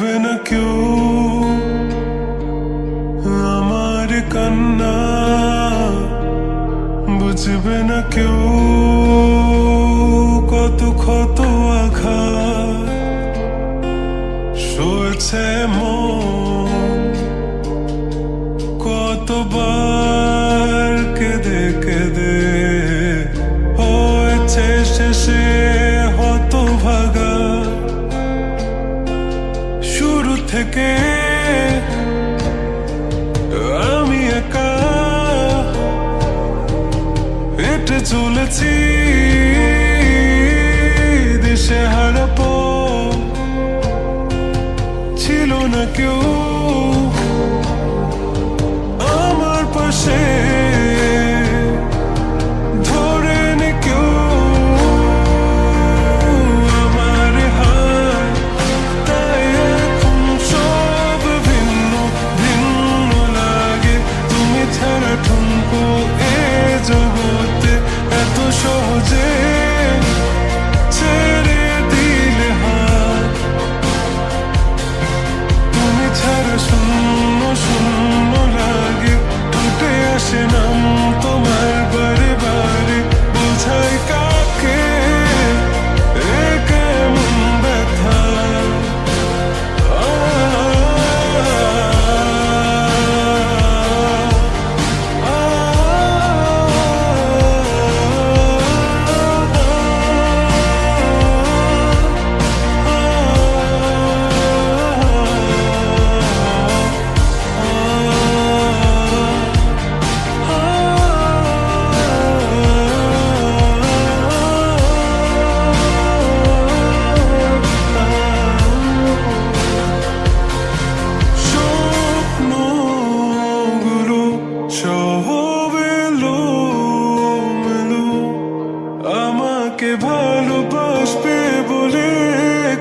বুঝবে না কেউ আমার কান্না, বুঝবে না কেউ কত ক্ষত আঘাত সয়েছে মন, কতবার কেঁদে কেঁদে হয়েছে শেষে হতভাগা। শুরু থেকে আমি একা হেঁটে চলেছি দিশে হারা পথ, ছিল না কেউ আমার পাশে ধরে নে কেউ আমার হাত, তাই এখন সব ভিন্ন ভিন্ন লাগে। তুমি ছাড়া ঠুনকো এ জগতে এত সহজে ছেড়ে দিলে হাত। তুমি ছাড়া শূন্য শূন্য লাগে, ঠোঁটে আসে নাম তোমার বারে বারে। বোঝাই কাকে এ কেমন ব্যথা, স্বপ্নগুলো সব এলোমেলো। আমাকে ভালোবাসবে বলে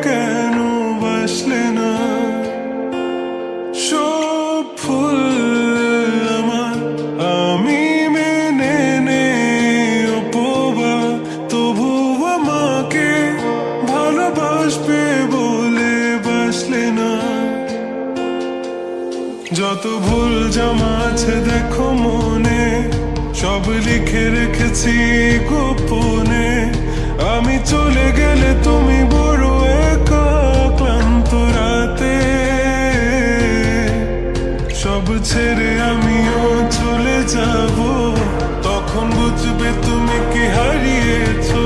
কেন বাসলে না? সব ফুল আমার আমি মেনে নেই অপবাদ, তবু আমাকে ভালোবাসবে বলে বাসলে না। যত ভুল জমা আছে দেখো মনে, সব লিখে রেখেছি গোপনে। আমি চলে গেলে তুমি বড় একা ক্লান্ত রাতে, সব ছেড়ে আমিও চলে যাব। তখন বুঝবে তুমি কি হারিয়েছো।